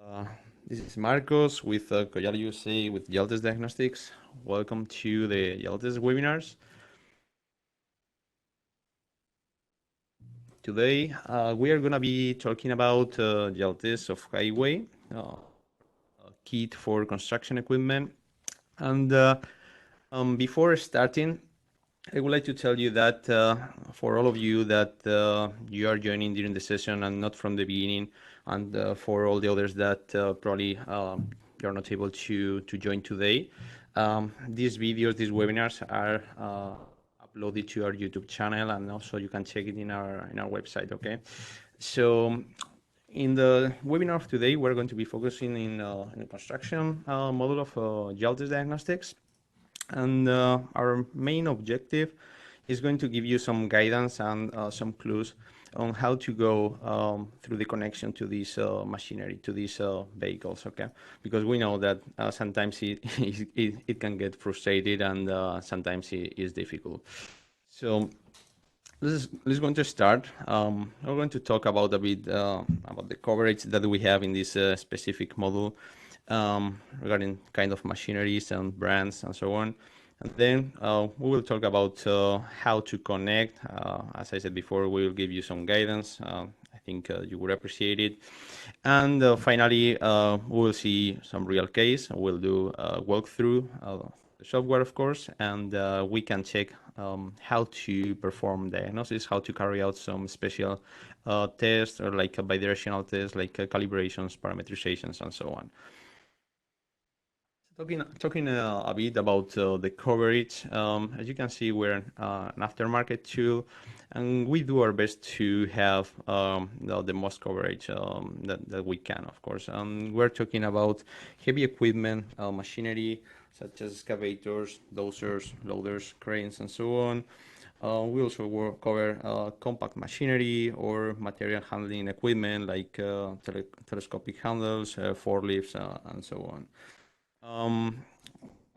Uh, this is Marcos with Coyal USA with Jaltest Diagnostics. Welcome to the Jaltest webinars. Today we are going to be talking about Jaltest OHW, a kit for construction equipment. And before starting, I would like to tell you that for all of you that you are joining during the session and not from the beginning, and for all the others that probably you're not able to join today, these videos, these webinars are uploaded to our YouTube channel, and also you can check it in our website. Okay, so in the webinar of today, we're going to be focusing in the construction module of Jaltest Diagnostics. And our main objective is going to give you some guidance and some clues on how to go through the connection to this machinery, to these vehicles, okay? Because we know that sometimes it can get frustrated and sometimes it is difficult. So let's going to start. We're going to talk about a bit about the coverage that we have in this specific module regarding kind of machineries and brands and so on. And then we will talk about how to connect. As I said before, we will give you some guidance. I think you would appreciate it. And finally, we will see some real case. We'll do a walkthrough the software, of course, and we can check how to perform diagnosis, how to carry out some special tests or like bidirectional tests, like calibrations, parametrizations, and so on. Talking a bit about the coverage, as you can see, we're an aftermarket tool, and we do our best to have the most coverage that we can, of course. We're talking about heavy equipment, machinery, such as excavators, dozers, loaders, cranes, and so on. We also cover compact machinery or material handling equipment like telescopic handles, forklifts, and so on.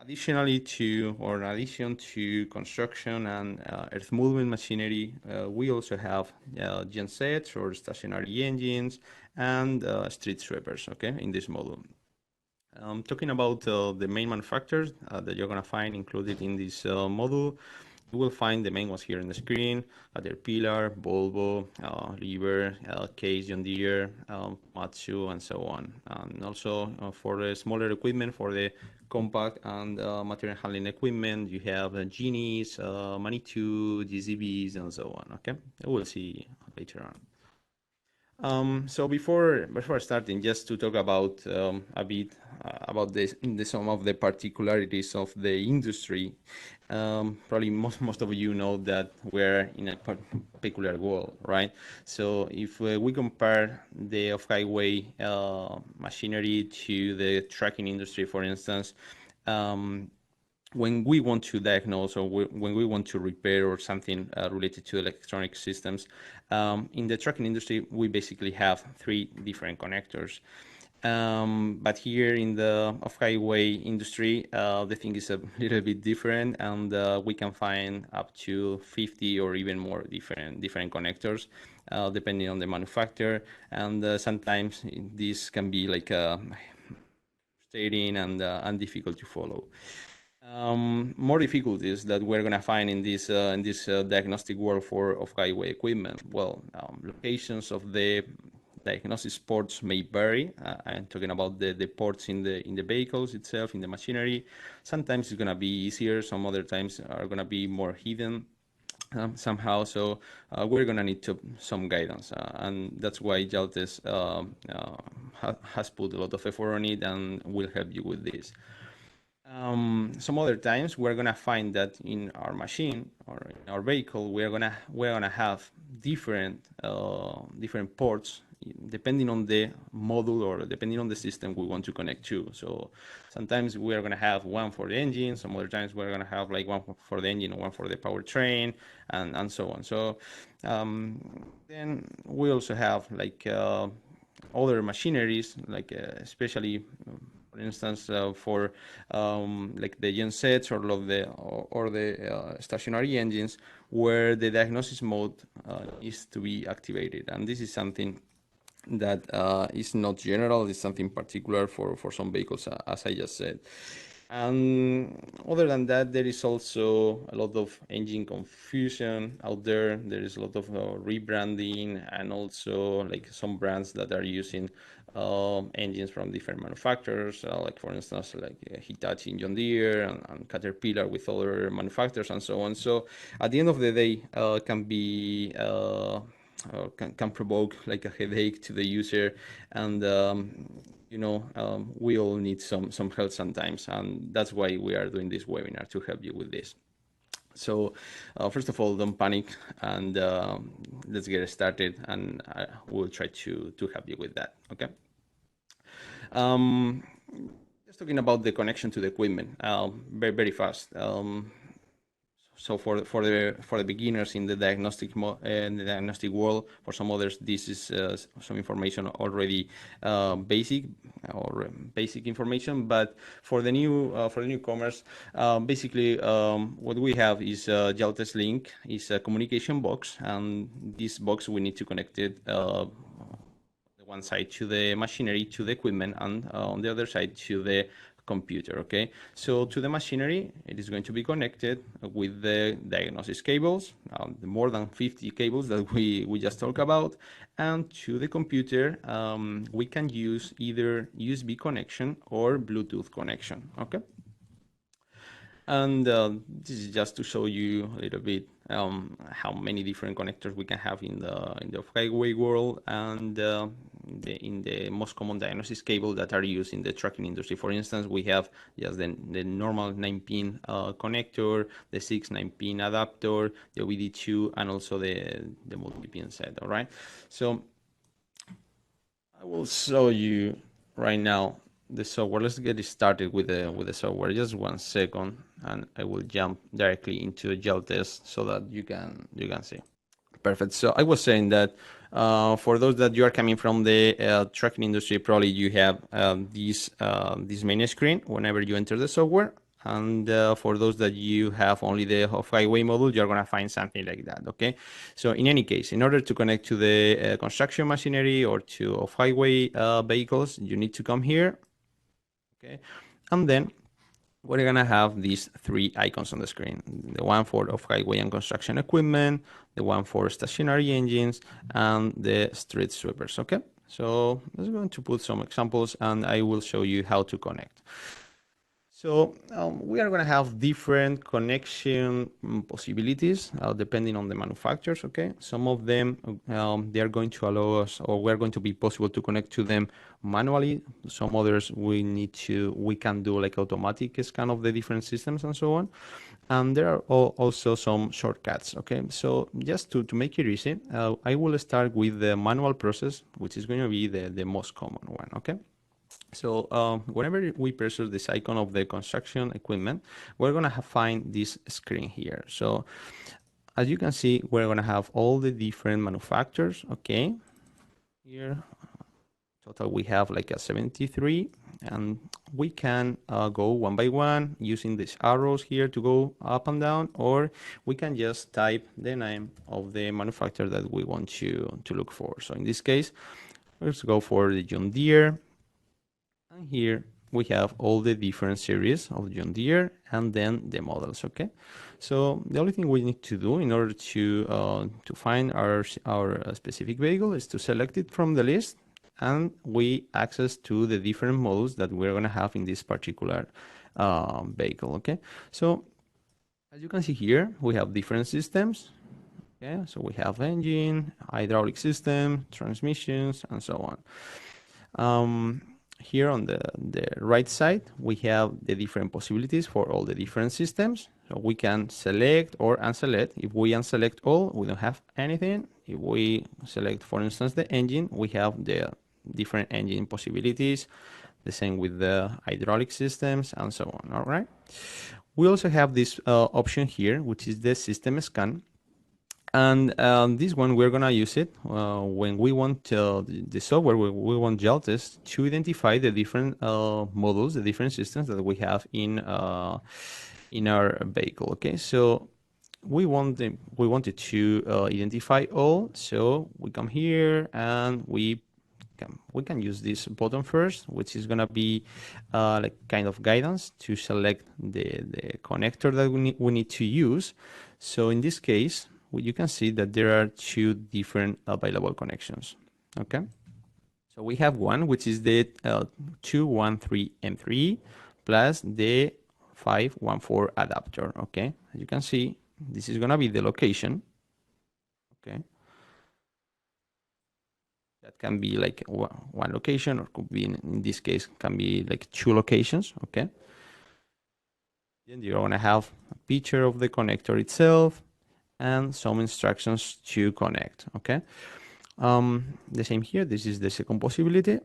Additionally to, or in addition to construction and earth movement machinery, we also have gensets or stationary engines and street sweepers, okay, in this module. Talking about the main manufacturers that you're gonna find included in this module, you will find the main ones here on the screen: Caterpillar, Volvo, Liebherr, Case, John Deere, Matsu, and so on. And also for the smaller equipment, for the compact and material handling equipment, you have Genies, Manitou, GZBs, and so on. Okay, we'll see later on. So before starting, just to talk about a bit about some of the particularities of the industry. Probably most of you know that we're in a particular world, right? So if we compare the off-highway machinery to the trucking industry, for instance, when we want to diagnose or when we want to repair or something related to electronic systems, in the trucking industry, we basically have 3 different connectors. But here in the off-highway industry, the thing is a little bit different, and we can find up to 50 or even more different connectors, depending on the manufacturer. And sometimes this can be like frustrating and difficult to follow. More difficulties that we're gonna find in this diagnostic world for off-highway equipment. Well, locations of the diagnosis ports may vary. I'm talking about the ports in the vehicles itself, in the machinery. Sometimes it's gonna be easier. Some other times are gonna be more hidden somehow. So we're gonna need some guidance, and that's why Jaltest has put a lot of effort on it and will help you with this. Some other times we're gonna find that in our machine or in our vehicle we're gonna have different ports depending on the module or depending on the system we want to connect to. So sometimes we are gonna have one for the engine, some other times we're gonna have like one for the engine, one for the powertrain, and so on. So then we also have like other machineries, like especially for instance, for like the gensets or the stationary engines, where the diagnosis mode is to be activated, and this is something that is not general, it's something particular for some vehicles, as I just said. And other than that, there is also a lot of engine confusion out there. There is a lot of rebranding, and also like some brands that are using engines from different manufacturers, like for instance, like Hitachi and John Deere, and Caterpillar with other manufacturers and so on. So at the end of the day, can be can provoke like a headache to the user, and we all need some help sometimes, and that's why we are doing this webinar, to help you with this. So first of all, don't panic, and let's get started, and we'll try to help you with that. Okay. Just talking about the connection to the equipment, very fast. So for the beginners in the diagnostic world, for some others, this is some information already basic information. But for the newcomers, basically what we have is Jaltest link, is a communication box, and this box we need to connect it one side to the machinery, to the equipment, and on the other side to the computer. Okay, so to the machinery, it is going to be connected with the diagnosis cables, the more than 50 cables that we just talked about. And to the computer, we can use either USB connection or Bluetooth connection. Okay. And this is just to show you a little bit how many different connectors we can have in the off-highway world, and in the most common diagnosis cable that are used in the trucking industry. For instance, we have just the normal 9-pin connector, the 6 9-pin adapter, the OBD2, and also the multi-pin set. All right. So I will show you right now the software. Let's get started with the software. Just 1 second, and I will jump directly into Jaltest so that you can see. Perfect. So I was saying that for those that you are coming from the trucking industry, probably you have this main screen whenever you enter the software. And for those that you have only the off-highway module, you're going to find something like that. Okay. So in any case, in order to connect to the construction machinery or to off-highway vehicles, you need to come here. Okay. And then we're going to have these 3 icons on the screen: the one for off-highway and construction equipment, the one for stationary engines, and the street sweepers. Okay, so let's go to put some examples, and I will show you how to connect. So we are going to have different connection possibilities depending on the manufacturers. Okay, some of them they are going to allow us, or we're going to be possible to connect to them manually. Some others we can do like automatic scan of the different systems and so on. And there are also some shortcuts. Okay, so just to make it easy, I will start with the manual process, which is going to be the most common one. Okay. So whenever we press this icon of the construction equipment, we're going to find this screen here. So as you can see, we're going to have all the different manufacturers. Okay, here total we have like a 73, and we can go one by one using these arrows here to go up and down, or we can just type the name of the manufacturer that we want to look for. So in this case, let's go for the John Deere. And here we have all the different series of John Deere and then the models. Okay, so the only thing we need to do in order to find our specific vehicle is to select it from the list, and we access to the different models that we're going to have in this particular vehicle. Okay, so as you can see here, we have different systems. Okay, so we have engine, hydraulic system, transmissions, and so on. Here on the right side, we have the different possibilities for all the different systems. So we can select or unselect. If we unselect all, we don't have anything. If we select, for instance, the engine, we have the different engine possibilities. The same with the hydraulic systems and so on. All right. We also have this option here, which is the system scan. And this one, we're going to use it when we want the software, we want Jaltest to identify the different models, the different systems that we have in our vehicle. Okay, so we wanted to identify all. So we come here and we we can use this button first, which is gonna be like kind of guidance to select the connector that we need to use. So in this case, you can see that there are two different available connections. Okay, so we have one which is the 213M3 plus the 514 adapter. Okay, as you can see, this is gonna be the location. Okay, that can be like one location, or could be in this case can be like two locations. Okay, then you're gonna have a picture of the connector itself and some instructions to connect. Okay, the same here. This is the second possibility.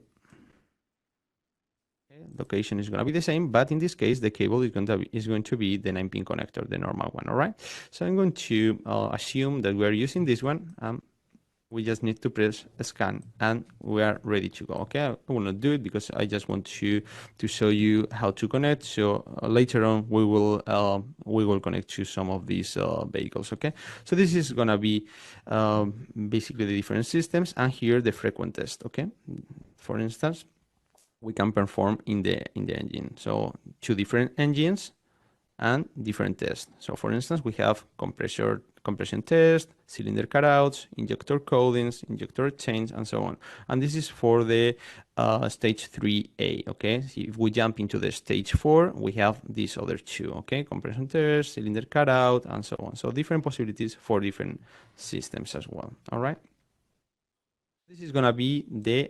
Location is going to be the same, but in this case, the cable is going to be the 9-pin connector, the normal one. All right. So I'm going to assume that we're using this one. We just need to press scan, and we are ready to go. Okay. I will not do it because I just want to show you how to connect. So later on, we will connect to some of these vehicles. Okay. So this is going to be basically the different systems, and here the frequent test. Okay. For instance, we can perform in the engine. So two different engines and different tests. So for instance, we have compression test, cylinder cutouts, injector coatings, injector change, and so on. And this is for the stage 3A. Okay, so if we jump into the stage 4, we have these other two. Okay, compression test, cylinder cutout, and so on. So different possibilities for different systems as well. All right. This is gonna be the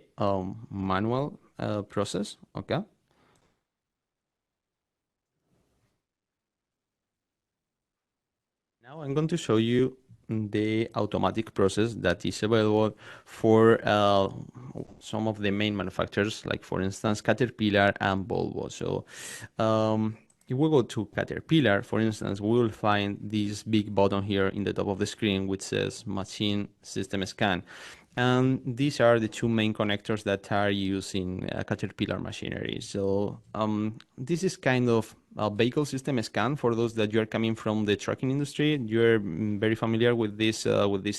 manual process. Okay. Now I'm going to show you the automatic process that is available for some of the main manufacturers, like for instance Caterpillar and Volvo. So if we go to Caterpillar, for instance, we will find this big button here in the top of the screen which says Machine System Scan. And these are the two main connectors that are used in Caterpillar machinery. So this is kind of a vehicle system scan for those that you are coming from the trucking industry. You're very familiar with this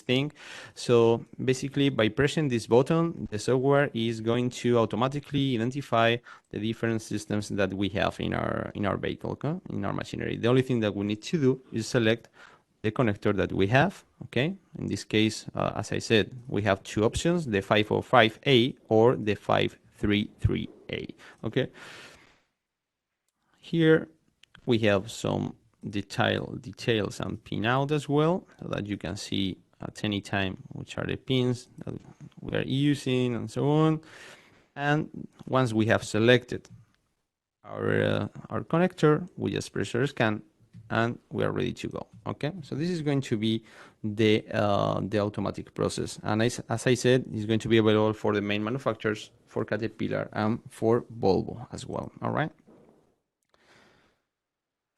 thing. So basically, by pressing this button, the software is going to automatically identify the different systems that we have in our vehicle, okay? In our machinery. The only thing that we need to do is select the connector that we have. Okay, in this case, as I said, we have two options, the 505A or the 533A. Okay, here we have some details and pinout as well, so that you can see at any time which are the pins that we are using and so on. And once we have selected our connector, we just press our scan and we are ready to go. Okay, so this is going to be the automatic process, and as I said, it's going to be available for the main manufacturers, for Caterpillar and for Volvo as well. All right.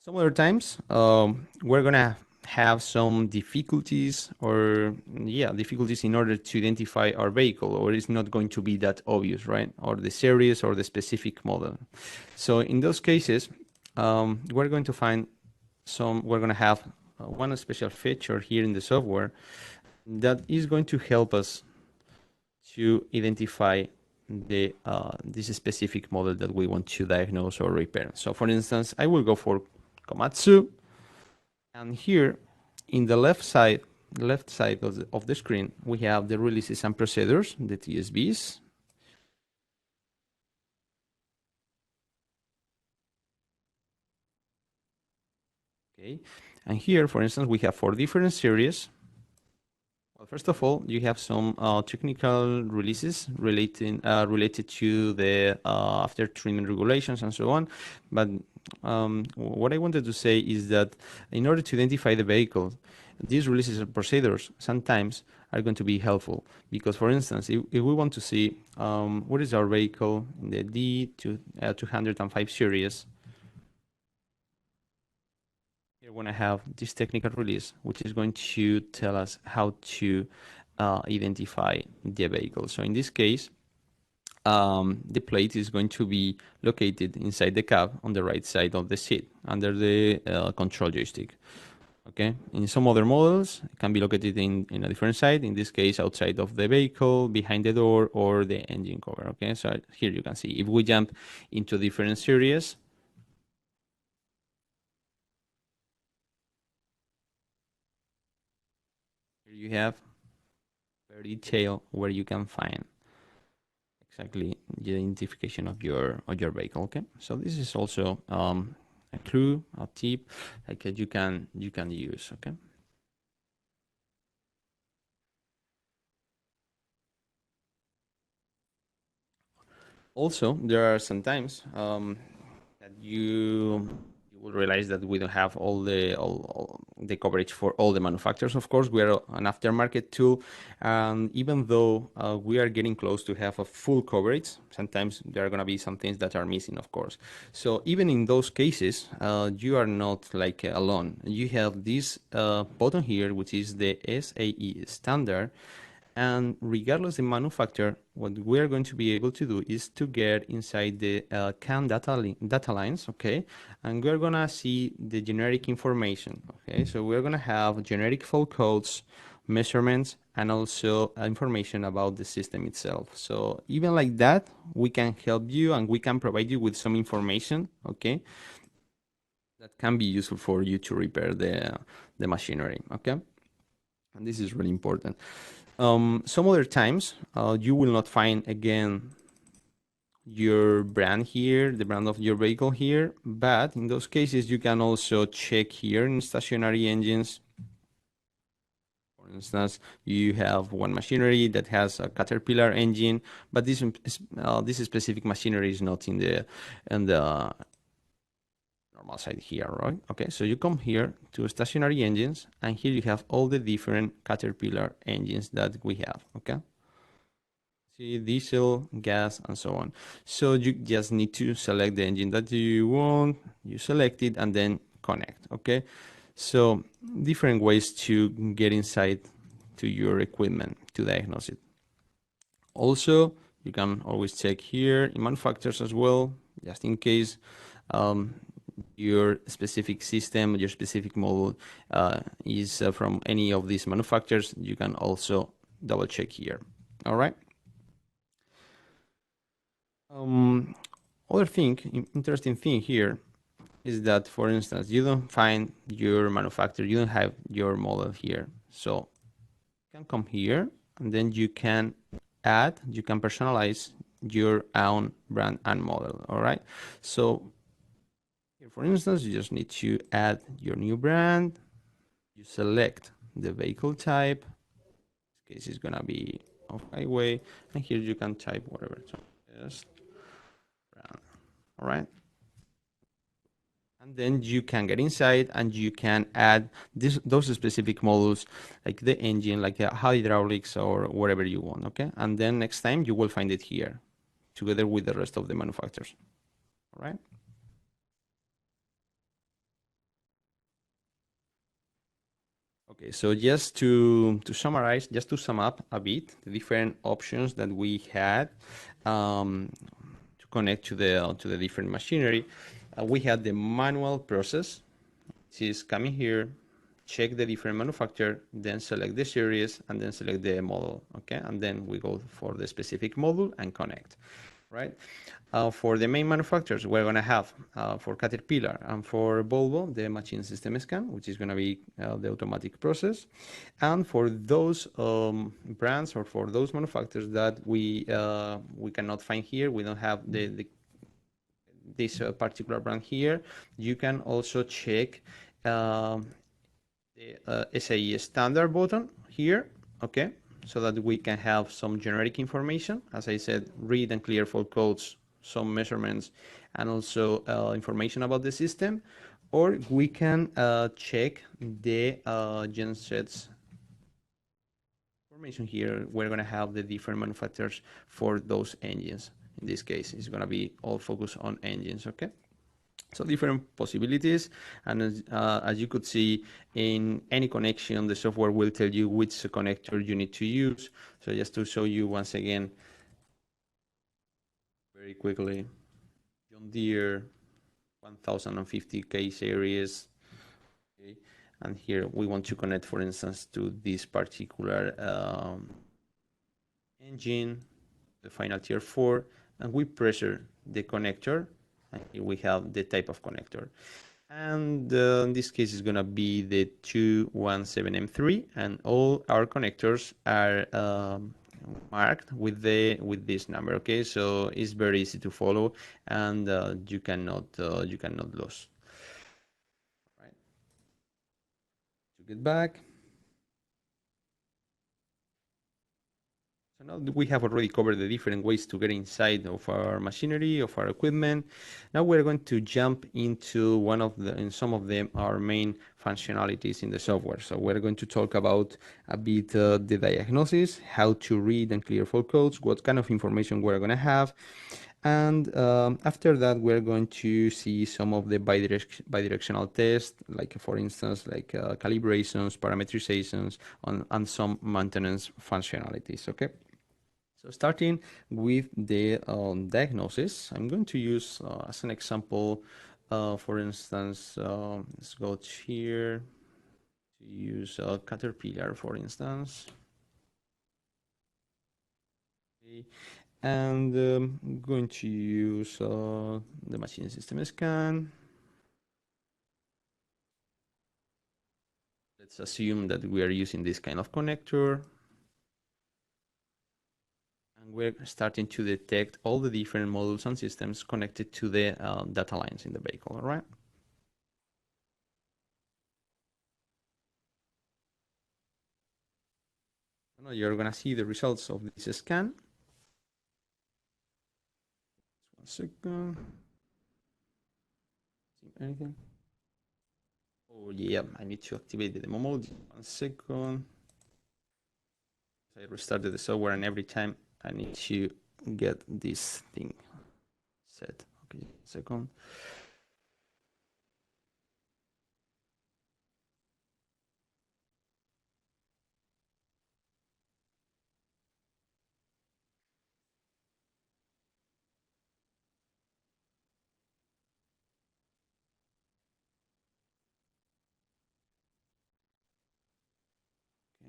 Some other times we're gonna have some difficulties difficulties in order to identify our vehicle, or it's not going to be that obvious, right? Or the series or the specific model. So in those cases, we're going to find we're going to have one special feature here in the software that is going to help us to identify this specific model that we want to diagnose or repair. So for instance, I will go for Komatsu, and here in the left side of the screen, we have the releases and procedures, the TSBs. Okay, and here, for instance, we have 4 different series. Well, first of all, you have some technical releases related to the after treatment regulations and so on. But what I wanted to say is that in order to identify the vehicle, these releases and procedures sometimes are going to be helpful, because, for instance, if we want to see what is our vehicle in the D205 series, here we're going to have this technical release, which is going to tell us how to identify the vehicle. So in this case, the plate is going to be located inside the cab on the right side of the seat under the control joystick. Okay, in some other models, it can be located in a different site, in this case, outside of the vehicle, behind the door, or the engine cover. Okay, so here you can see, if we jump into different series, here you have very detailed where you can find exactly the identification of your vehicle. Okay, so this is also a clue, a tip, like you can use. Okay. Also, there are some times that you will realize that we don't have all the coverage for all the manufacturers. Of course, we are an aftermarket tool, and even though we are getting close to have a full coverage, sometimes there are going to be some things that are missing, of course. So even in those cases, you are not like alone. You have this button here, which is the SAE standard. And regardless of the manufacturer, what we're going to be able to do is to get inside the CAN data lines, okay? And we're gonna see the generic information, okay? So we're gonna have generic fault codes, measurements, and also information about the system itself. So even like that, we can help you and we can provide you with some information, okay? That can be useful for you to repair the machinery, okay? And this is really important. Some other times, you will not find again your brand here, the brand of your vehicle here, but in those cases, you can also check here in stationary engines. For instance, you have one machinery that has a Caterpillar engine, but this specific machinery is not in the normal side here, right? Okay, so you come here to stationary engines, and here you have all the different Caterpillar engines that we have, okay? See, diesel, gas, and so on. So you just need to select the engine that you want, you select it, and then connect, okay? So different ways to get inside to your equipment to diagnose it. Also, you can always check here in manufacturers as well, just in case your specific system, your specific model is from any of these manufacturers. You can also double check here. All right. Other thing, interesting thing here is that, for instance, you don't find your manufacturer, you don't have your model here. So you can come here and then you can you can personalize your own brand and model. All right. So here, for instance, you just need to add your new brand. You select the vehicle type. In this case, it's gonna be off highway, and here you can type whatever. So just brand. All right. And then you can get inside and you can add those specific models, like the engine, like hydraulics or whatever you want, okay? And then next time you will find it here together with the rest of the manufacturers, all right? Okay, so just to summarize, just to sum up a bit, the different options that we had to connect to the different machinery, we had the manual process. Is coming here, check the different manufacturer, then select the series, and then select the model, okay? And then we go for the specific model and connect, right? For the main manufacturers, we're gonna have, for Caterpillar and for Volvo, the machine system scan, which is gonna be the automatic process. And for those brands or for those manufacturers that we cannot find here, we don't have this particular brand here, you can also check the SAE standard button here, okay, so that we can have some generic information. As I said, read and clear fault codes, some measurements, and also information about the system. Or we can check the gensets information here. We're going to have the different manufacturers for those engines. In this case, it's going to be all focused on engines, okay? So different possibilities, and as you could see, in any connection, the software will tell you which connector you need to use. So just to show you once again, very quickly, John Deere 1050K series, okay, And here we want to connect, for instance, to this particular engine, the final tier 4, and we pressure the connector, and here we have the type of connector. And in this case, it's going to be the 217M3, and all our connectors are marked with this number. Okay, so it's very easy to follow, and you cannot lose. Right. To get back. So now we have already covered the different ways to get inside of our machinery, of our equipment. Now we're going to jump into some of them, our main functionalities in the software. So we're going to talk about a bit the diagnosis, how to read and clear fault codes, what kind of information we're going to have. And after that, we're going to see some of the bidirectional tests, like for instance, like calibrations, parametrizations, and some maintenance functionalities, okay? So starting with the diagnosis, I'm going to use as an example, for instance, let's go here to use Caterpillar, for instance. Okay. And I'm going to use the machine system scan. Let's assume that we are using this kind of connector. And we're starting to detect all the different modules and systems connected to the data lines in the vehicle, all right? Now you're gonna see the results of this scan. 1 second. Anything? Oh yeah, I need to activate the demo mode. 1 second. I restarted the software, and every time I need to get this thing set. Okay, 1 second.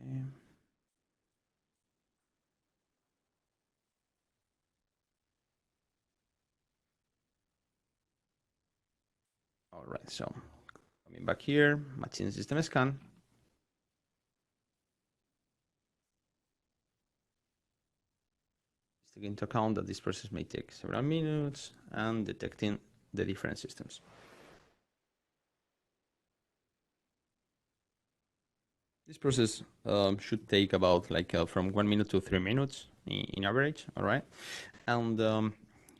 Okay. All right, so coming back here, machine system scan. Taking into account that this process may take several minutes and detecting the different systems. This process should take about like from 1 minute to 3 minutes in average, all right? And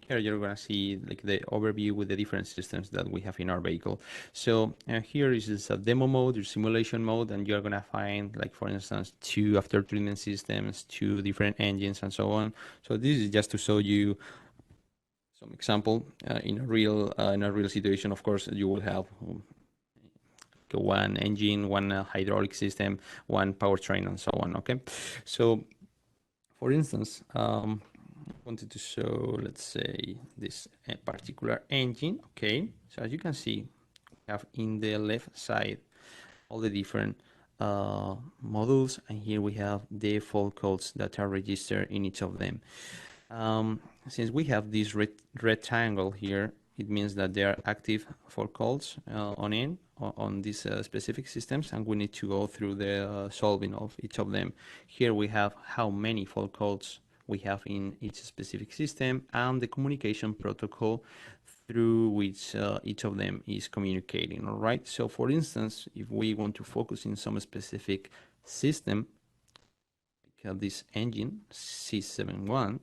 here you're gonna see like the overview with the different systems that we have in our vehicle. So here is a demo mode, your simulation mode, and you're gonna find like, for instance, 2 after treatment systems, 2 different engines, and so on. So this is just to show you some example in a real situation. Of course, you will have one engine, one hydraulic system, one powertrain, and so on. Okay, so for instance, I wanted to show, let's say, this particular engine. Okay, so as you can see, we have in the left side all the different modules, and here we have the fault codes that are registered in each of them. Since we have this rectangle here, it means that there are active fault codes on these specific systems, and we need to go through the solving of each of them. Here we have how many fault codes we have in each specific system and the communication protocol through which each of them is communicating. All right. So for instance, if we want to focus in some specific system, like this engine C71,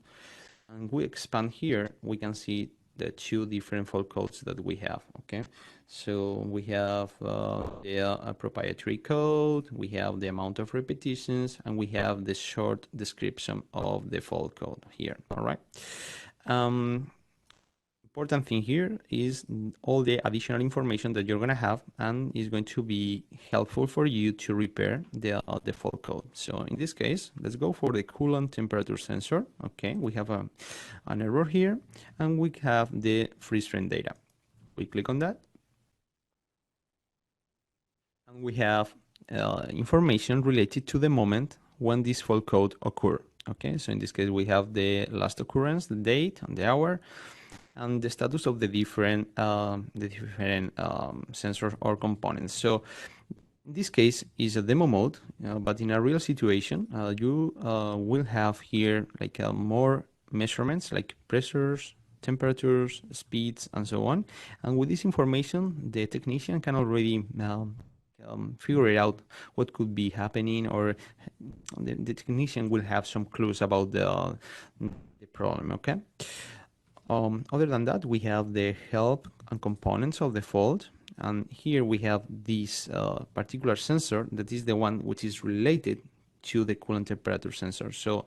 and we expand here, we can see the 2 different fault codes that we have. Okay, so we have the proprietary code, we have the amount of repetitions, and we have the short description of the fault code here. All right. Important thing here is all the additional information that you're going to have, and is going to be helpful for you to repair the fault code. So in this case, let's go for the coolant temperature sensor. Okay, we have an error here, and we have the freeze frame data. We click on that, And we have information related to the moment when this fault code occurred. Okay, so in this case, we have the last occurrence, the date and the hour, and the status of the different sensors or components. So in this case is a demo mode, but in a real situation, you will have here like more measurements like pressures, temperatures, speeds, and so on. And with this information, the technician can already figure it out what could be happening, or the technician will have some clues about the problem. Okay. Other than that, we have the help and components of the fault. And here we have this particular sensor that is the one which is related to the coolant temperature sensor. So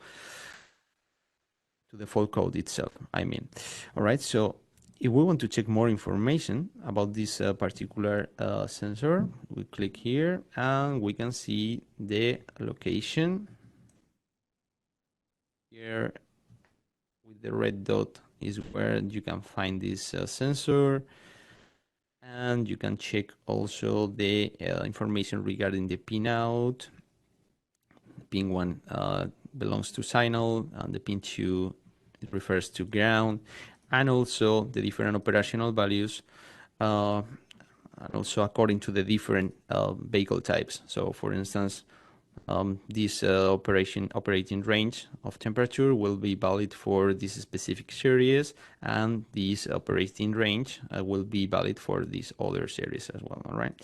to the fault code itself, I mean. All right, so if we want to check more information about this particular sensor, we click here and we can see the location. Here with the red dot is where you can find this sensor. And you can check also the information regarding the pinout. Pin 1 belongs to signal, and the pin 2 it refers to ground, and also the different operational values, and also according to the different vehicle types. So for instance, this operating range of temperature will be valid for this specific series, and this operating range will be valid for this other series as well. All right.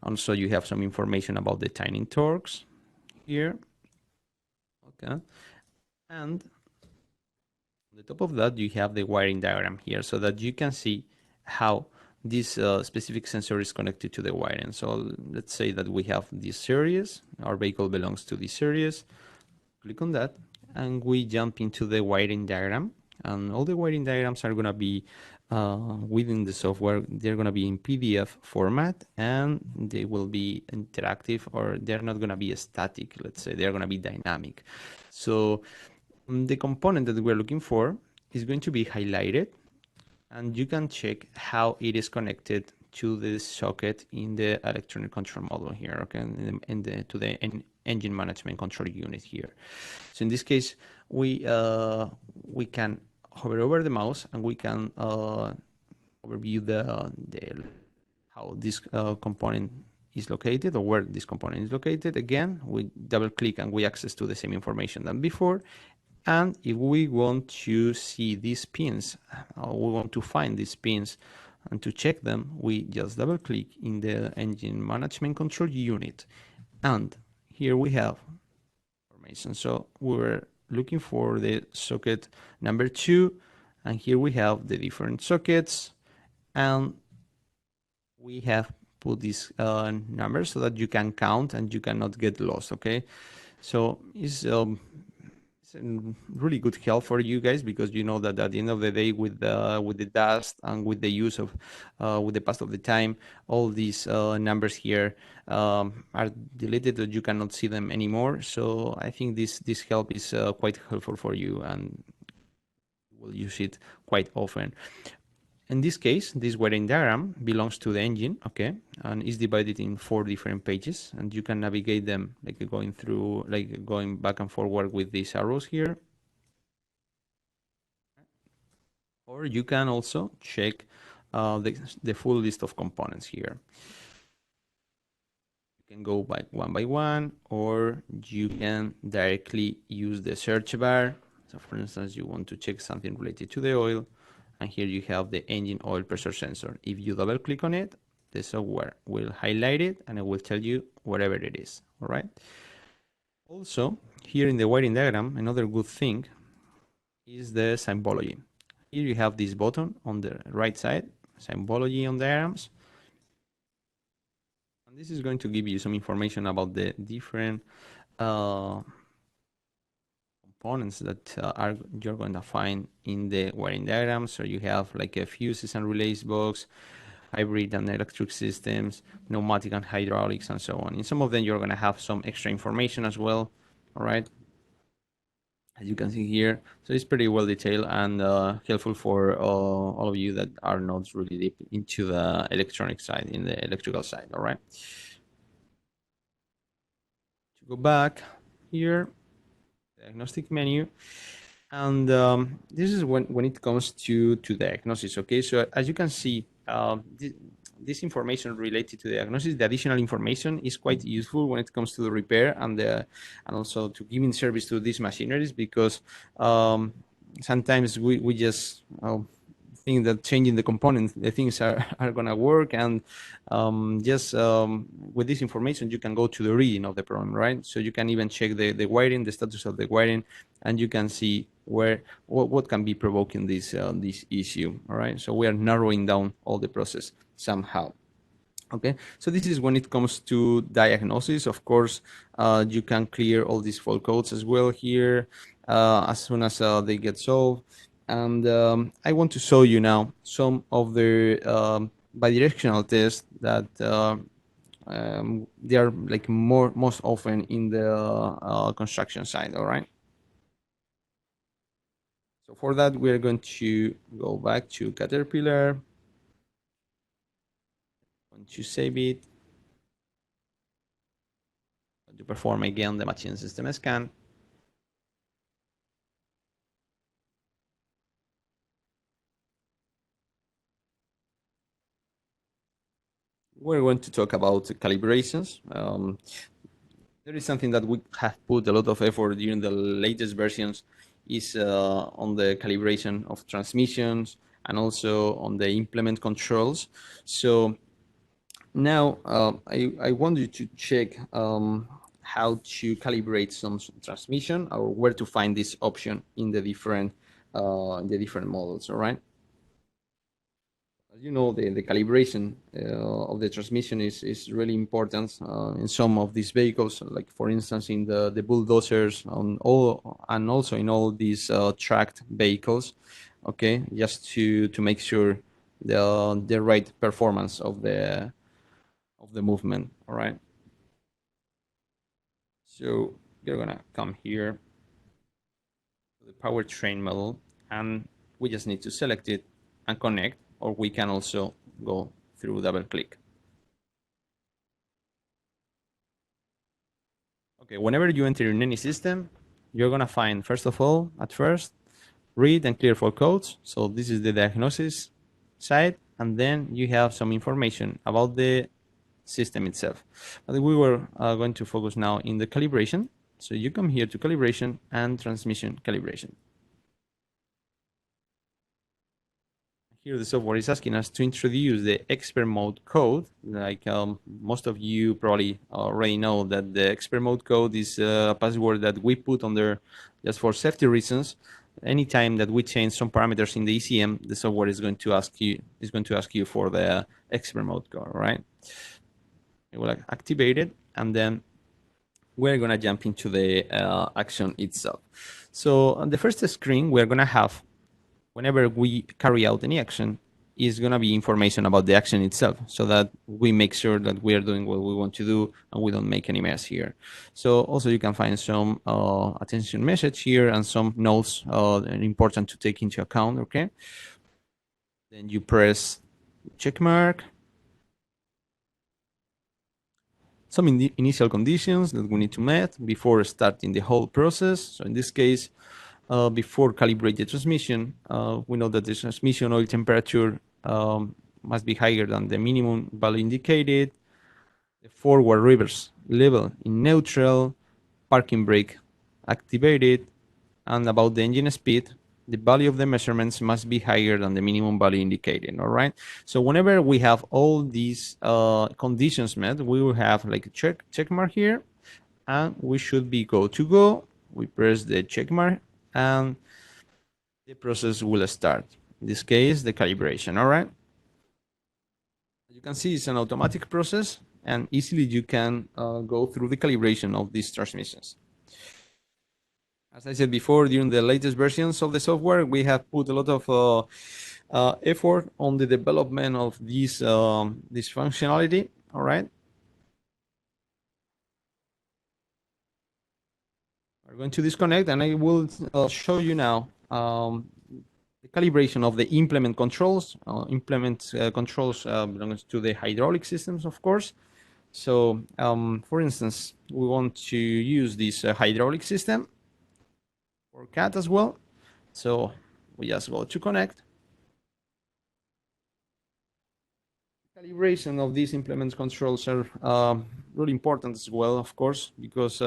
Also, you have some information about the timing torques here. Okay. And on the top of that, you have the wiring diagram here so that you can see how this specific sensor is connected to the wiring. So let's say that we have this series, our vehicle belongs to this series. Click on that and we jump into the wiring diagram, and all the wiring diagrams are going to be within the software. They're going to be in PDF format, and they will be interactive, or they're not going to be static. Let's say they're going to be dynamic. So the component that we're looking for is going to be highlighted, and you can check how it is connected to the socket in the electronic control module here, okay, to the engine management control unit here. So in this case, we can hover over the mouse and we can overview how this component is located, or where this component is located. Again, we double click and we access to the same information than before. And if we want to see these pins, we want to find these pins and to check them, we just double click in the engine management control unit. And here we have information. So we're looking for the socket number 2, and here we have the different sockets, and we have put these numbers so that you can count and you cannot get lost. Okay, so it's really good help for you guys, because you know that at the end of the day, with the dust and with the use of with the pass of the time, all these numbers here are deleted, that you cannot see them anymore. So I think this help is quite helpful for you, and will use it quite often. In this case, this wiring diagram belongs to the engine, okay, and is divided in 4 different pages, and you can navigate them like going back and forward with these arrows here. Or you can also check the full list of components here. You can go by one, or you can directly use the search bar. So for instance, you want to check something related to the oil, and here you have the engine oil pressure sensor. If you double click on it, the software will highlight it and it will tell you whatever it is. All right. Also, here in the wiring diagram, another good thing is the symbology. Here you have this button on the right side, symbology on diagrams. And this is going to give you some information about the different components that you're going to find in the wiring diagram. So you have like a fuses and relays box, hybrid and electric systems, pneumatic and hydraulics, and so on. In some of them, you're going to have some extra information as well. All right, as you can see here. So it's pretty well detailed and helpful for all of you that are not really deep into the electronic side, in the electrical side. All right. Go back here, diagnostic menu, and this is when it comes to diagnosis. Okay, so as you can see, this information related to diagnosis, the additional information is quite useful when it comes to the repair and also to giving service to these machineries, because sometimes we just think that changing the components, the things are gonna work, and with this information you can go to the reading of the problem, right? So you can even check the wiring, the status of the wiring, and you can see what can be provoking this issue. All right, so we are narrowing down all the process somehow. Okay, so this is when it comes to diagnosis. Of course, you can clear all these fault codes as well here as soon as they get solved. And I want to show you now some of the bidirectional tests that they are like most often in the construction side. All right. So for that, we are going to go back to Caterpillar. Going to save it. To perform again the machine system scan. We're going to talk about calibrations. There is something that we have put a lot of effort during the latest versions is on the calibration of transmissions and also on the implement controls. So now I want you to check how to calibrate some transmission or where to find this option in the different models. All right. As you know, the calibration of the transmission is really important in some of these vehicles, like for instance in the bulldozers and also in all these tracked vehicles. Okay, just to make sure the right performance of the movement. All right. So you're gonna come here to the powertrain model, and we just need to select it and connect, or we can also go through double click. Okay, whenever you enter in any system, you're gonna find, first of all, at first, read and clear fault codes. So this is the diagnosis side, and then you have some information about the system itself. But we were going to focus now in the calibration. So you come here to calibration and transmission calibration. Here the software is asking us to introduce the expert mode code. Like most of you probably already know that the expert mode code is a password that we put on there just for safety reasons. Anytime that we change some parameters in the ECM, the software is going to ask you for the expert mode code, right? It will activate it, and then we're gonna jump into the action itself. So on the first screen, we're gonna have, whenever we carry out any action, is going to be information about the action itself, so that we make sure that we are doing what we want to do and we don't make any mess here. So also you can find some attention message here and some notes important to take into account. Okay, then you press check mark. Some initial conditions that we need to meet before starting the whole process. So in this case, before calibrate the transmission, we know that the transmission oil temperature must be higher than the minimum value indicated, the forward reverse level in neutral, parking brake activated, and about the engine speed, the value of the measurements must be higher than the minimum value indicated. All right. So whenever we have all these conditions met, we will have like a check mark here, and we should be go to go. We press the check mark, and the process will start. In this case, the calibration. All right. As you can see, it's an automatic process, and easily you can go through the calibration of these transmissions. As I said before, during the latest versions of the software, we have put a lot of effort on the development of this functionality. All right. We're going to disconnect, and I will show you now the calibration of the implement controls. Controls belongs to the hydraulic systems, of course. So, for instance, we want to use this hydraulic system or CAT as well. So we just go to connect. Calibration of these implement controls are really important as well, of course, because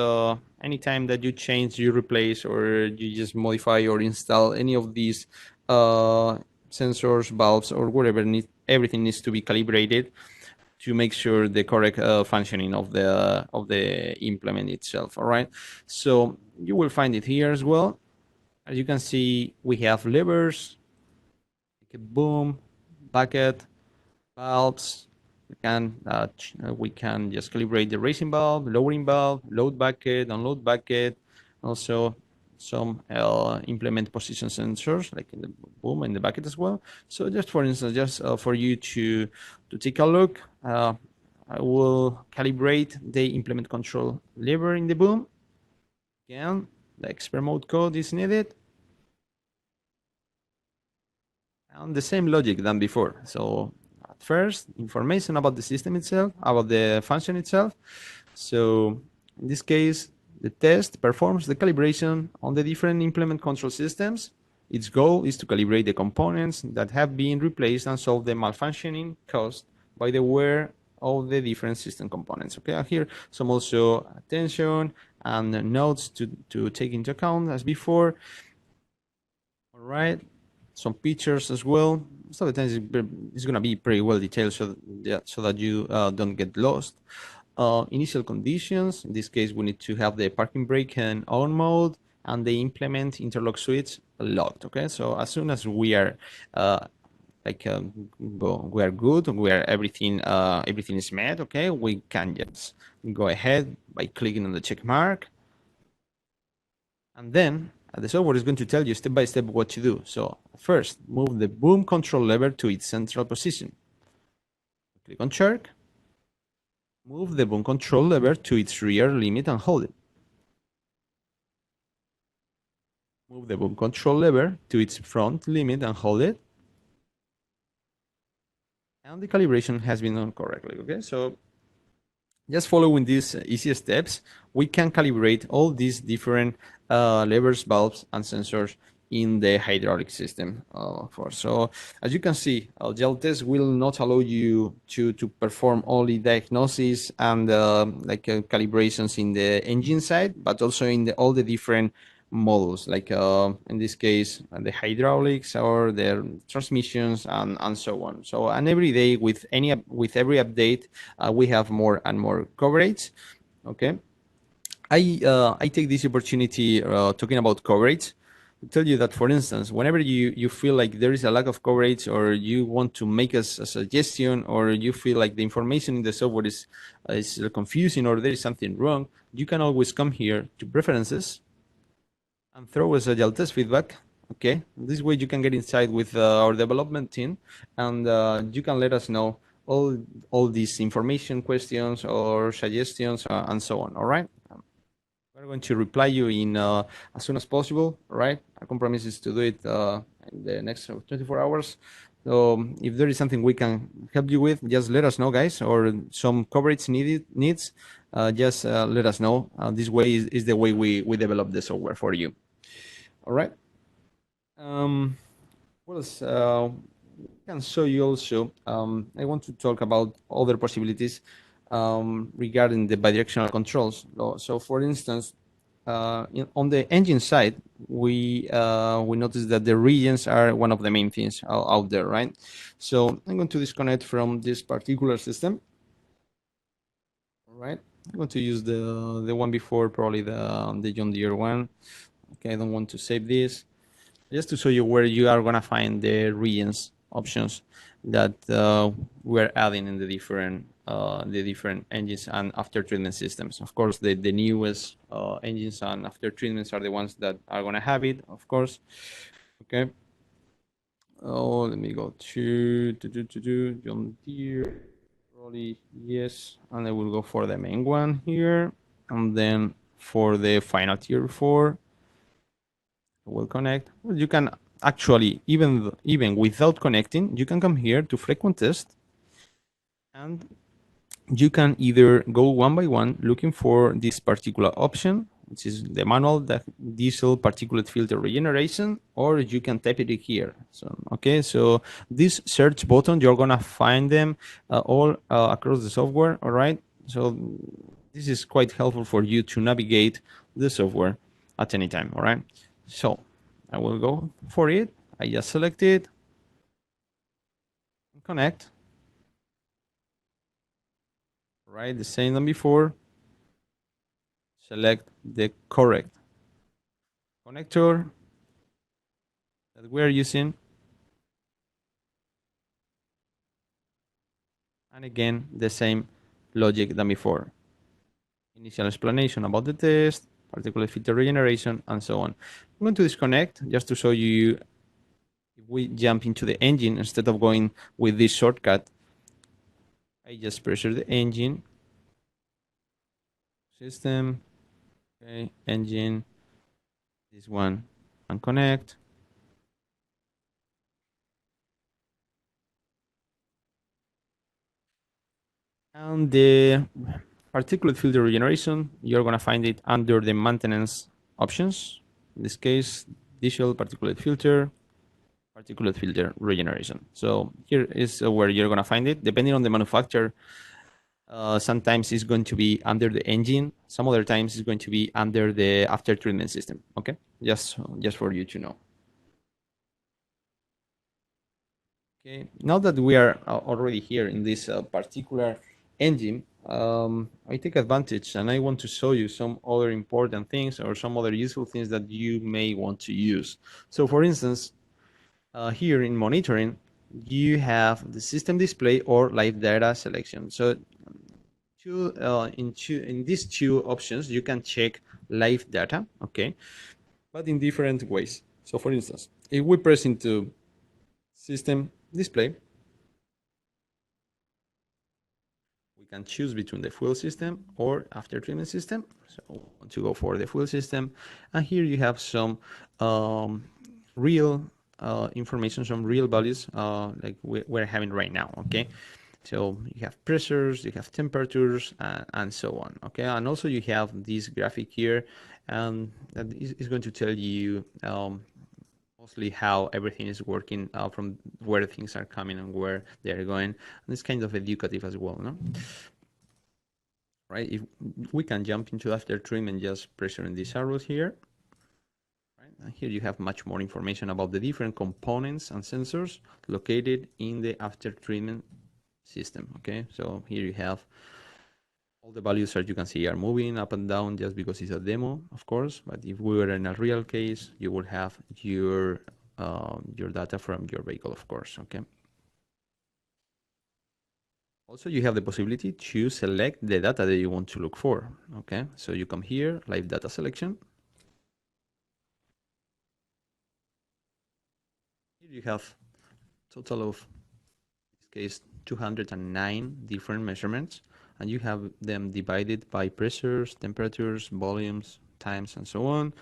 anytime that you change, you replace, or you just modify or install any of these sensors, valves, or whatever, everything needs to be calibrated to make sure the correct functioning of the implement itself. All right, so you will find it here as well. As you can see, we have levers, like a boom, bucket, valves. We can just calibrate the raising valve, lowering valve, load bucket, unload bucket. Also, some implement position sensors like in the boom and the bucket as well. So just for instance, just for you to take a look, I will calibrate the implement control lever in the boom. Again, the expert mode code is needed. And the same logic than before. So at first, information about the system itself, about the function itself. So in this case, the test performs the calibration on the different implement control systems. Its goal is to calibrate the components that have been replaced and solve the malfunctioning caused by the wear of the different system components. Okay, here some also attention and notes to take into account as before. All right, some pictures as well. So the times it's going to be pretty well detailed so that you don't get lost. Initial conditions, in this case, we need to have the parking brake and on mode and the implement interlock switch locked. Okay, so as soon as we are we are good, everything is met. Okay, we can just go ahead by clicking on the check mark, and then the software is going to tell you step by step what to do. So first, move the boom control lever to its central position. Click on jerk. Move the boom control lever to its rear limit and hold it. Move the boom control lever to its front limit and hold it. And the calibration has been done correctly. Okay, so just following these easy steps, we can calibrate all these different levers, valves, and sensors in the hydraulic system. So as you can see, Jaltest will not allow you to perform only diagnosis and calibrations in the engine side, but also in all the different models, like in this case, the hydraulics or the transmissions and so on. So, and every day with every update, we have more and more coverage. Okay. I take this opportunity talking about coverage to tell you that, for instance, whenever you feel like there is a lack of coverage, or you want to make us a suggestion, or you feel like the information in the software is confusing, or there is something wrong, you can always come here to preferences and throw us a Jaltest feedback. Okay, this way you can get inside with our development team, and you can let us know all these information, questions, or suggestions, and so on. All right. We're going to reply you in as soon as possible. All right. Our compromise is to do it in the next 24 hours. So if there is something we can help you with, just let us know, guys, or some coverage needs, just let us know. This way is the way we develop the software for you. All right. What else? I can show you also. I want to talk about other possibilities regarding the bidirectional controls. So for instance, on the engine side, we notice that the regions are one of the main things out there, right? So I'm going to disconnect from this particular system. All right. I'm going to use the one before, probably the John Deere one. Okay, I don't want to save this. Just to show you where you are going to find the regions options that we're adding in the different engines and after treatment systems. Of course, the newest engines and after treatments are the ones that are going to have it, of course. Okay. Oh, let me go to John Deere. Probably yes, and I will go for the main one here, and then for the final tier 4. Will connect. Well, you can actually, even without connecting, you can come here to frequent test, and you can either go one by one looking for this particular option, which is the manual diesel particulate filter regeneration, or you can type it here. So, okay, so this search button, you're gonna find them all across the software, all right? So this is quite helpful for you to navigate the software at any time, all right? So I will go for it. I just select it, connect, right? The same than before. Select the correct connector that we're using. And again, the same logic than before. Initial explanation about the test, particulate filter regeneration, and so on. I'm going to disconnect just to show you if we jump into the engine instead of going with this shortcut. I just pressure the engine, system, okay, engine, this one, and connect. And the particulate filter regeneration, you're going to find it under the maintenance options. In this case, diesel particulate filter regeneration. So here is where you're going to find it. Depending on the manufacturer, sometimes it's going to be under the engine. Some other times it's going to be under the after treatment system. Okay, just for you to know. Okay, now that we are already here in this particular engine, I take advantage and I want to show you some other important things or some other useful things that you may want to use. So for instance, here in monitoring, you have the system display or live data selection. So in these two options, you can check live data, okay, but in different ways. So for instance, if we press into system display, we can choose between the fuel system or after treatment system. So I want to go for the fuel system. And here you have some real information, some real values like we're having right now, okay? So you have pressures, you have temperatures, and so on, okay? And also you have this graphic here, and that is going to tell you mostly how everything is working from where things are coming and where they're going. And it's kind of educative as well, no? Right, if we can jump into after treatment just pressuring these arrows here. Right? And here you have much more information about the different components and sensors located in the after treatment system. Okay, so here you have all the values that you can see are moving up and down just because it's a demo, of course. But if we were in a real case, you would have your data from your vehicle, of course. Okay. Also, you have the possibility to select the data that you want to look for. Okay, so you come here, live data selection. Here you have total of, in this case, 209 different measurements, and you have them divided by pressures, temperatures, volumes, times, and so on.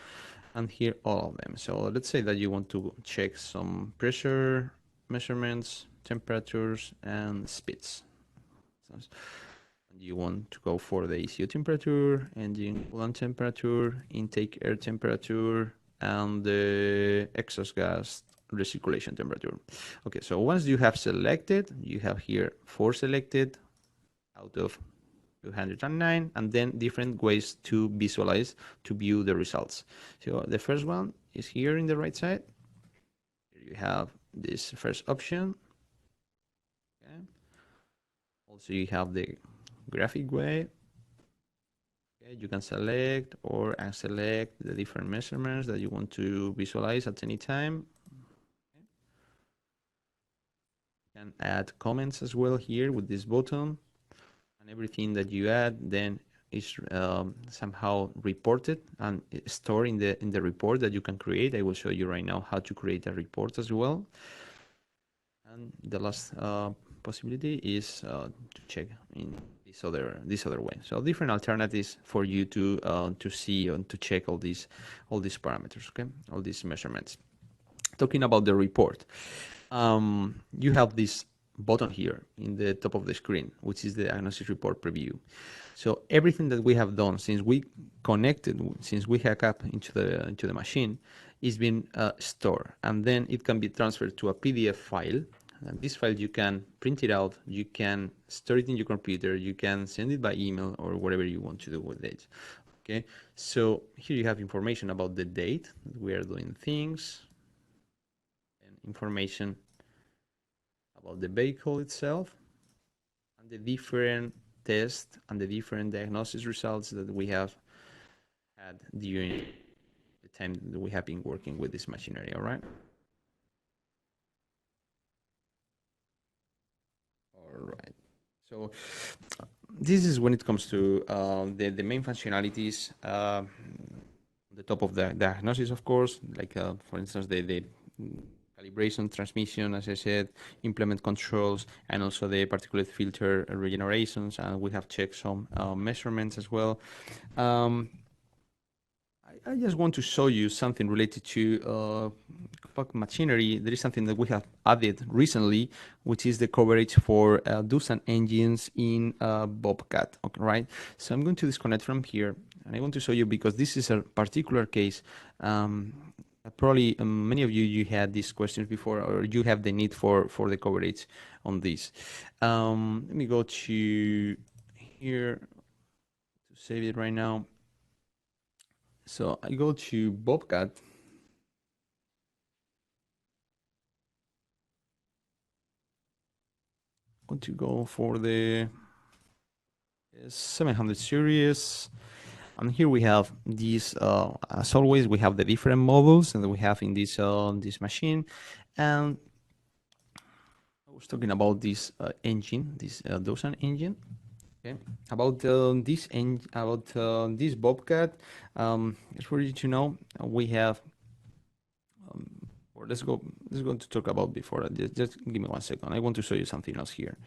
And here all of them. So let's say that you want to check some pressure measurements, temperatures, and speeds. You want to go for the ECU temperature, engine coolant temperature, intake air temperature, and the exhaust gas recirculation temperature. Okay, so once you have selected, you have here 4 selected out of 209, and then different ways to visualize, to view the results. So the first one is here in the right side. Here you have this first option. Okay. Also, you have the graphic way. Okay, you can select or unselect the different measurements that you want to visualize at any time. Okay. You can add comments as well here with this button, and everything that you add then is somehow reported and stored in the report that you can create. I will show you right now how to create a report as well. And the last possibility is to check in this other way. So different alternatives for you to see and to check all these parameters, okay, all these measurements. Talking about the report, you have this button here in the top of the screen, which is the diagnosis report preview. So everything that we have done since we hack up into the machine is being stored, and then it can be transferred to a PDF file. And this file, you can print it out, you can store it in your computer, you can send it by email or whatever you want to do with it. Okay, so here you have information about the date that we are doing things, and information about the vehicle itself, and the different tests and the different diagnosis results that we have had during the time that we have been working with this machinery. All right. All right. So this is when it comes to the main functionalities. The top of the diagnosis, of course, like for instance the calibration, transmission, as I said, implement controls, and also the particulate filter regenerations, and we have checked some measurements as well. I just want to show you something related to machinery. There is something that we have added recently, which is the coverage for do's and engines in Bobcat. Okay, right? So I'm going to disconnect from here, and I want to show you, because this is a particular case. Probably many of you had these questions before, or you have the need for the coverage on this. Let me go to here to save it right now. So I go to Bobcat. I'm going to go for the 700 series. And here we have these, as always, we have the different models that we have in this machine. And I was talking about this engine, this Dosan engine. Okay, about this Bobcat, just for you to know, we have. Or let's go to talk about before. Just give me 1 second. I want to show you something else here.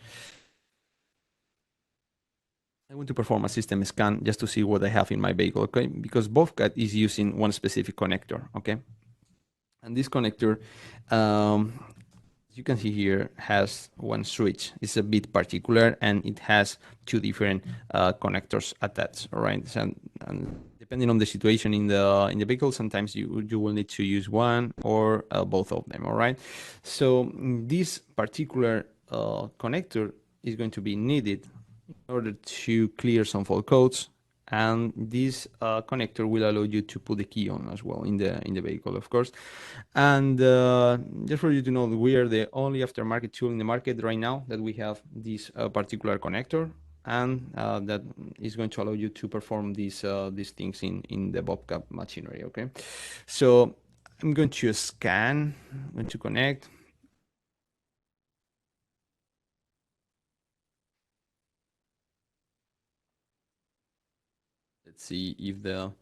I want to perform a system scan just to see what I have in my vehicle, okay? Because Bobcat is using one specific connector, okay? And this connector, you can see here, has one switch. It's a bit particular, and it has two different connectors attached, all right? And depending on the situation in the vehicle, sometimes you will need to use one or both of them, all right? So this particular connector is going to be needed in order to clear some fault codes, and this connector will allow you to put the key on as well in the vehicle, of course. And just for you to know, we are the only aftermarket tool in the market right now that we have this particular connector, and that is going to allow you to perform these things in the Bobcat machinery. Okay, so I'm going to scan, I'm going to connect. Let's see if the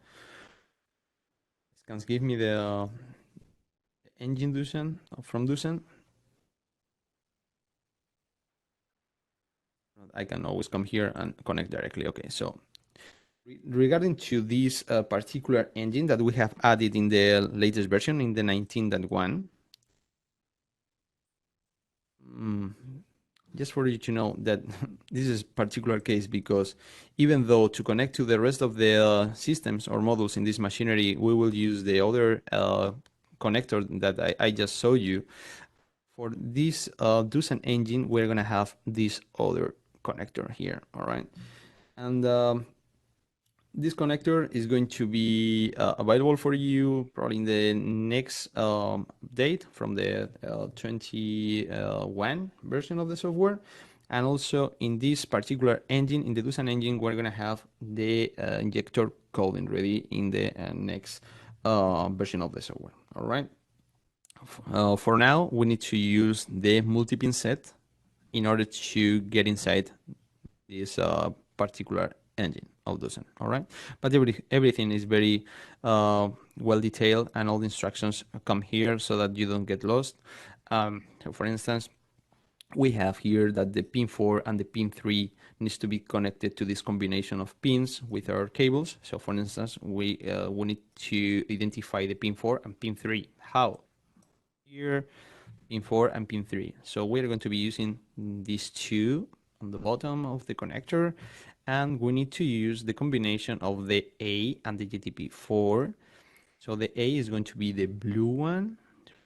scans give me the engine Dusen from Dusen. I can always come here and connect directly. Okay, so regarding to this particular engine that we have added in the latest version, in the 19.1, just for you to know that this is a particular case, because even though to connect to the rest of the systems or modules in this machinery, we will use the other connector that I just showed you, for this Dusen engine, we're going to have this other connector here, all right? And this connector is going to be available for you probably in the next update from the 21 version of the software. And also in this particular engine, in the Dusan engine, we're going to have the injector coding ready in the next version of the software. All right. For now, we need to use the multi-pin set in order to get inside this particular engine of Dusen, all right? But everything is very well detailed, and all the instructions come here so that you don't get lost. So for instance, we have here that the pin 4 and the pin 3 needs to be connected to this combination of pins with our cables. So for instance, we need to identify the pin 4 and pin 3. How? Here, pin 4 and pin 3. So we're going to be using these two on the bottom of the connector, and we need to use the combination of the A and the GTP4. So the A is going to be the blue one,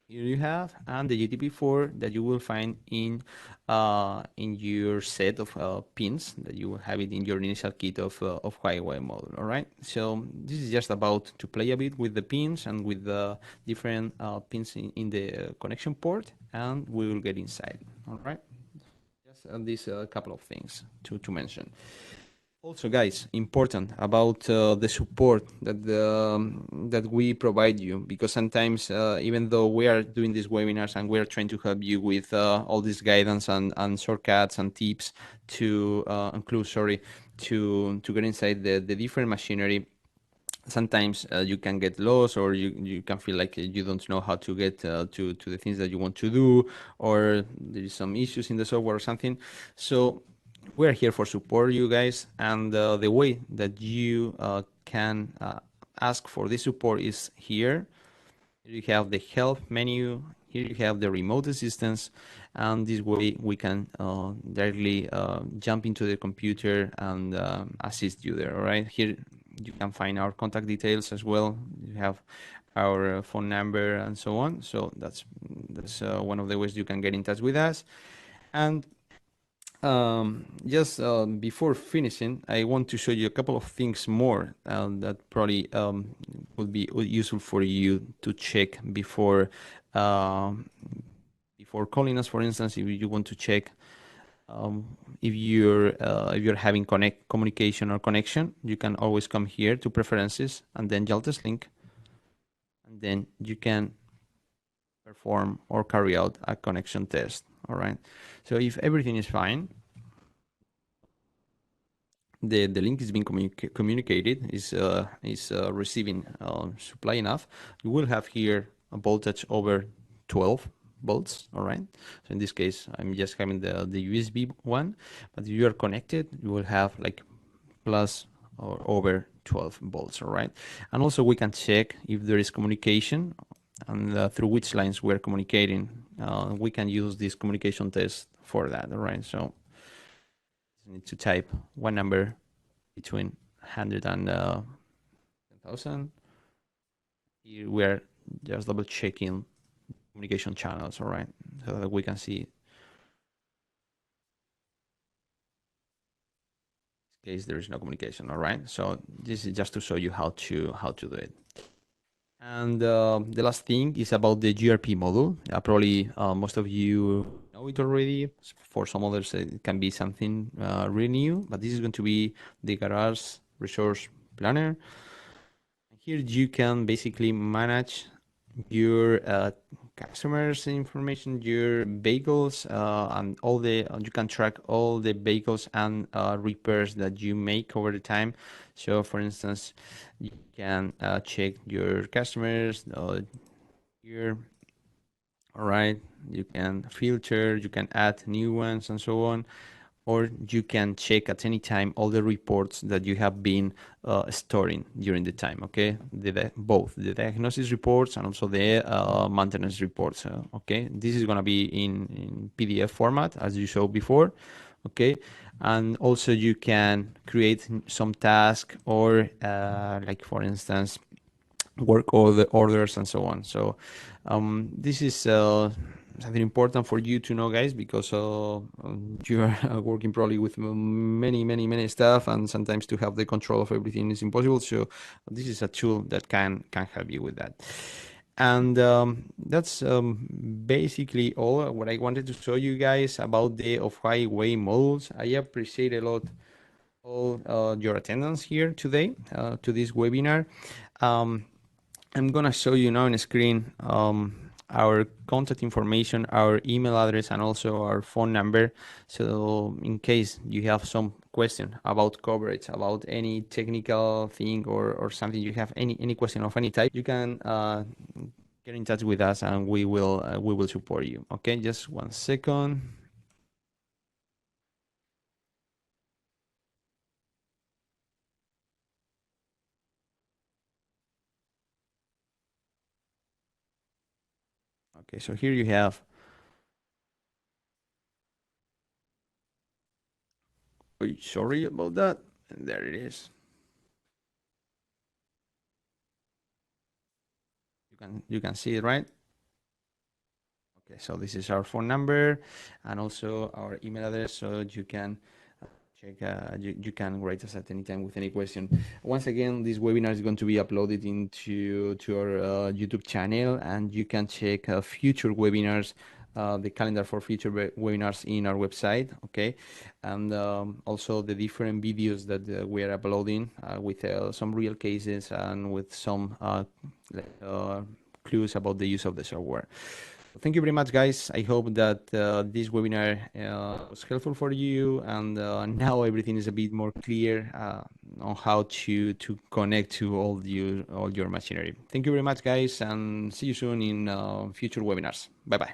here you have, and the GTP4 that you will find in your set of pins that you will have it in your initial kit of Huawei model. All right. So this is just about to play a bit with the pins and with the different pins in the connection port, and we will get inside. All right. Just these couple of things to mention. Also, guys, important about the support that we provide you, because sometimes even though we are doing these webinars and we are trying to help you with all this guidance and shortcuts and tips to to get inside the different machinery, sometimes you can get lost, or you can feel like you don't know how to get to the things that you want to do, or there is some issues in the software or something. So we're here for support you guys, and the way that you can ask for this support is here. Here you have the help menu, here you have the remote assistance, and this way we can directly jump into the computer and assist you there. All right, here you can find our contact details as well. You have our phone number and so on. So that's one of the ways you can get in touch with us. And just before finishing, I want to show you a couple of things more that probably would be useful for you to check before calling us. For instance, if you want to check if you're having communication or connection, you can always come here to preferences and then Jaltest link, and then you can perform or carry out a connection test. All right. So if everything is fine, the link is being communicated, is receiving supply enough, you will have here a voltage over 12 volts. All right. So in this case, I'm just having the USB one, but if you are connected, you will have like plus or over 12 volts. All right. And also we can check if there is communication and through which lines we're communicating. We can use this communication test for that. All right. So you need to type one number between 100 and 10,000. Here we're just double checking communication channels, all right, so that we can see. In this case, there is no communication, all right. So this is just to show you how to do it. And the last thing is about the GRP module. Probably most of you know it already. For some others, it can be something really new, but this is going to be the Garage Resource Planner. Here you can basically manage your customers' information, your vehicles, and all the you can track all the vehicles and repairs that you make over the time. So, for instance, you can check your customers here. All right, you can filter, you can add new ones, and so on. Or you can check at any time all the reports that you have been storing during the time, okay? Both the diagnosis reports and also the maintenance reports, okay? This is gonna be in PDF format, as you showed before, okay? And also you can create some task or like, for instance, work all the orders and so on. So this is something important for you to know, guys, because you are working probably with many stuff, and sometimes to have the control of everything is impossible. So this is a tool that can help you with that. And that's basically all what I wanted to show you guys about the Huawei models. I appreciate a lot all your attendance here today to this webinar. I'm gonna show you now on the screen our contact information, our email address, and also our phone number. So in case you have some question about coverage, about any technical thing or something, you have any question of any type, you can get in touch with us and we will support you. Okay, just 1 second. Okay, so here you have Sorry about that. And there it is. You can see it, right? Okay, so this is our phone number and also our email address, so you can check. You can write us at any time with any question. Once again, this webinar is going to be uploaded to our YouTube channel, and you can check future webinars, the calendar for future webinars in our website. Okay, and also the different videos that we are uploading with some real cases and with some clues about the use of the software. Thank you very much, guys. I hope that this webinar was helpful for you, and now everything is a bit more clear on how to connect to all your machinery. Thank you very much, guys, and see you soon in future webinars. Bye bye.